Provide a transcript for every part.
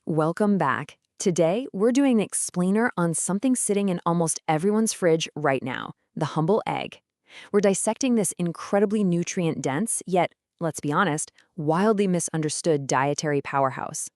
Welcome back. Today, we're doing an explainer on something sitting in almost everyone's fridge right now, the humble egg. We're dissecting this incredibly nutrient-dense, yet, let's be honest, wildly misunderstood dietary powerhouse.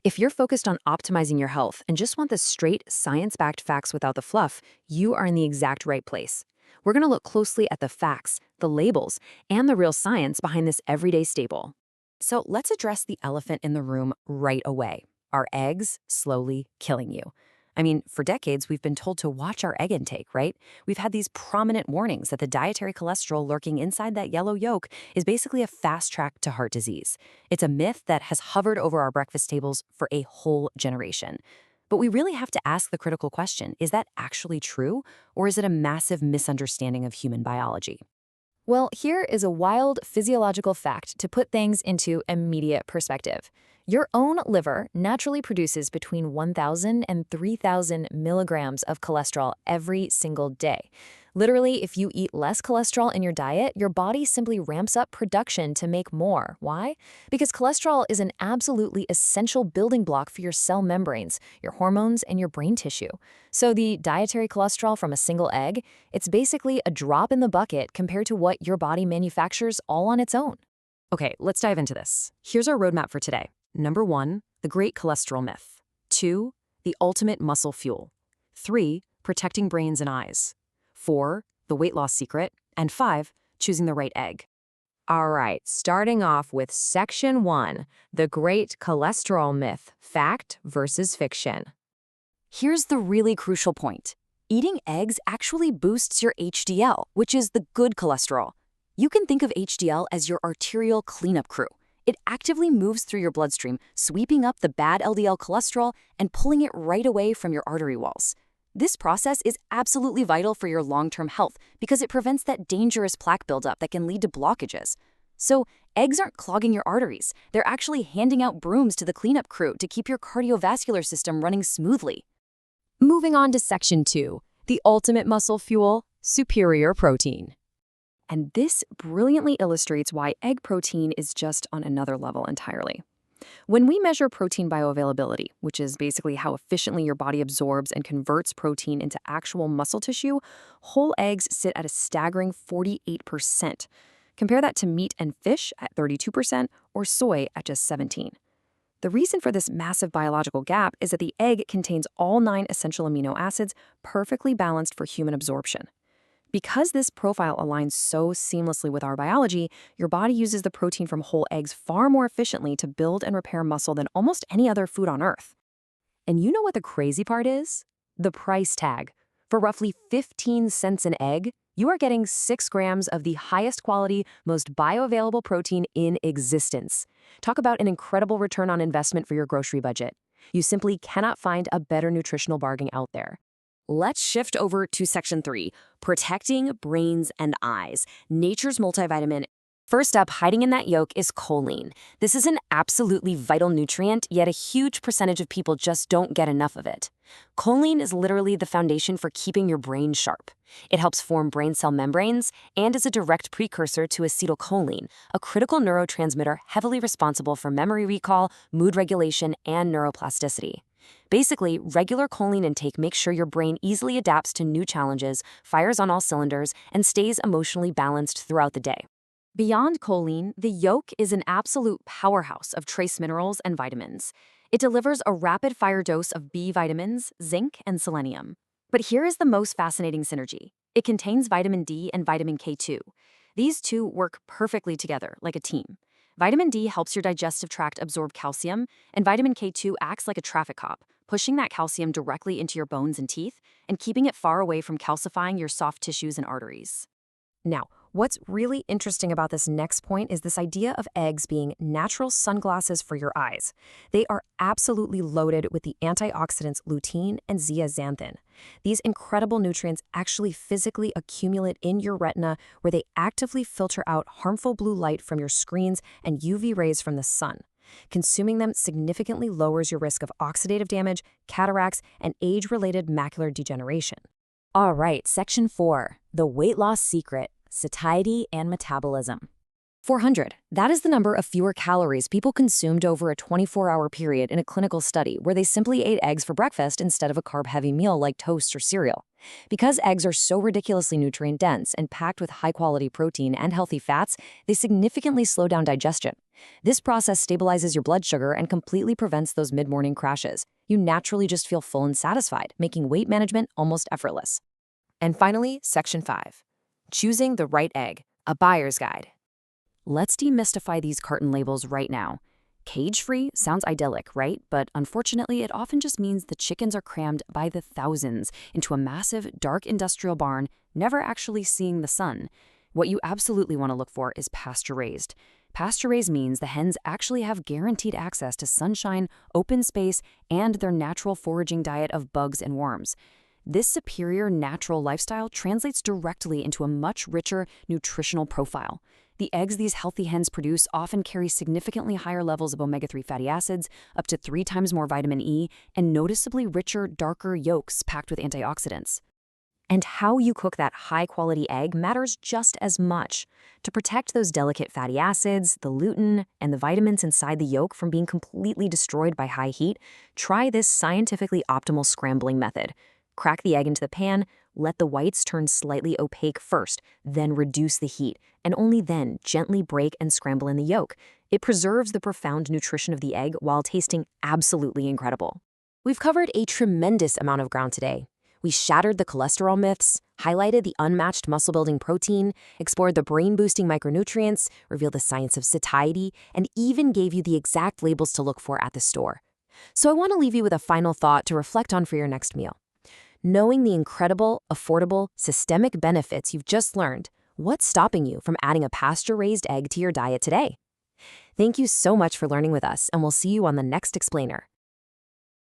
If you're focused on optimizing your health and just want the straight, science-backed facts without the fluff, you are in the exact right place. We're going to look closely at the facts, the labels, and the real science behind this everyday staple. So let's address the elephant in the room right away. Are eggs slowly killing you? I mean, for decades, we've been told to watch our egg intake, right? We've had these prominent warnings that the dietary cholesterol lurking inside that yellow yolk is basically a fast track to heart disease. It's a myth that has hovered over our breakfast tables for a whole generation. But we really have to ask the critical question, is that actually true, or is it a massive misunderstanding of human biology? Well, here is a wild physiological fact to put things into immediate perspective. Your own liver naturally produces between 1,000 and 3,000 milligrams of cholesterol every single day. Literally, if you eat less cholesterol in your diet, your body simply ramps up production to make more. Why? Because cholesterol is an absolutely essential building block for your cell membranes, your hormones, and your brain tissue. So the dietary cholesterol from a single egg, it's basically a drop in the bucket compared to what your body manufactures all on its own. Okay, let's dive into this. Here's our roadmap for today. Number 1, the great cholesterol myth. 2, the ultimate muscle fuel. 3, protecting brains and eyes. 4, the weight loss secret. And 5, choosing the right egg. All right, starting off with section 1, the great cholesterol myth, fact versus fiction. Here's the really crucial point. Eating eggs actually boosts your HDL, which is the good cholesterol. You can think of HDL as your arterial cleanup crew. It actively moves through your bloodstream, sweeping up the bad LDL cholesterol and pulling it right away from your artery walls. This process is absolutely vital for your long-term health because it prevents that dangerous plaque buildup that can lead to blockages. So, eggs aren't clogging your arteries. They're actually handing out brooms to the cleanup crew to keep your cardiovascular system running smoothly. Moving on to section 2, the ultimate muscle fuel, superior protein. And this brilliantly illustrates why egg protein is just on another level entirely. When we measure protein bioavailability, which is basically how efficiently your body absorbs and converts protein into actual muscle tissue, whole eggs sit at a staggering 48%. Compare that to meat and fish at 32% or soy at just 17%. The reason for this massive biological gap is that the egg contains all 9 essential amino acids perfectly balanced for human absorption. Because this profile aligns so seamlessly with our biology, your body uses the protein from whole eggs far more efficiently to build and repair muscle than almost any other food on Earth. And you know what the crazy part is? The price tag. For roughly 15 cents an egg, you are getting 6 grams of the highest quality, most bioavailable protein in existence. Talk about an incredible return on investment for your grocery budget. You simply cannot find a better nutritional bargain out there. Let's shift over to section 3, protecting brains and eyes, nature's multivitamin. First up, hiding in that yolk is choline. This is an absolutely vital nutrient, yet a huge percentage of people just don't get enough of it. Choline is literally the foundation for keeping your brain sharp. It helps form brain cell membranes and is a direct precursor to acetylcholine, a critical neurotransmitter heavily responsible for memory recall, mood regulation, and neuroplasticity. Basically, regular choline intake makes sure your brain easily adapts to new challenges, fires on all cylinders, and stays emotionally balanced throughout the day. Beyond choline, the yolk is an absolute powerhouse of trace minerals and vitamins. It delivers a rapid-fire dose of B vitamins, zinc, and selenium. But here is the most fascinating synergy. It contains vitamin D and vitamin K2. These two work perfectly together, like a team. Vitamin D helps your digestive tract absorb calcium, and vitamin K2 acts like a traffic cop, pushing that calcium directly into your bones and teeth and keeping it far away from calcifying your soft tissues and arteries. Now, what's really interesting about this next point is this idea of eggs being natural sunglasses for your eyes. They are absolutely loaded with the antioxidants lutein and zeaxanthin. These incredible nutrients actually physically accumulate in your retina, where they actively filter out harmful blue light from your screens and UV rays from the sun. Consuming them significantly lowers your risk of oxidative damage, cataracts, and age-related macular degeneration. All right, section 4, the weight loss secret, satiety and metabolism. 400. That is the number of fewer calories people consumed over a 24-hour period in a clinical study where they simply ate eggs for breakfast instead of a carb-heavy meal like toast or cereal. Because eggs are so ridiculously nutrient-dense and packed with high-quality protein and healthy fats, they significantly slow down digestion. This process stabilizes your blood sugar and completely prevents those mid-morning crashes. You naturally just feel full and satisfied, making weight management almost effortless. And finally, Section 5. Choosing the right egg, a buyer's guide. Let's demystify these carton labels right now. Cage-free sounds idyllic, right? But unfortunately, it often just means the chickens are crammed by the thousands into a massive, dark industrial barn, never actually seeing the sun. What you absolutely want to look for is pasture-raised. Pasture-raised means the hens actually have guaranteed access to sunshine, open space, and their natural foraging diet of bugs and worms. This superior natural lifestyle translates directly into a much richer nutritional profile. The eggs these healthy hens produce often carry significantly higher levels of omega-3 fatty acids, up to 3 times more vitamin E, and noticeably richer, darker yolks packed with antioxidants. And how you cook that high-quality egg matters just as much. To protect those delicate fatty acids, the lutein, and the vitamins inside the yolk from being completely destroyed by high heat, try this scientifically optimal scrambling method. Crack the egg into the pan, let the whites turn slightly opaque first, then reduce the heat, and only then gently break and scramble in the yolk. It preserves the profound nutrition of the egg while tasting absolutely incredible. We've covered a tremendous amount of ground today. We shattered the cholesterol myths, highlighted the unmatched muscle-building protein, explored the brain-boosting micronutrients, revealed the science of satiety, and even gave you the exact labels to look for at the store. So I want to leave you with a final thought to reflect on for your next meal. Knowing the incredible, affordable, systemic benefits you've just learned, what's stopping you from adding a pasture-raised egg to your diet today? Thank you so much for learning with us, and we'll see you on the next explainer.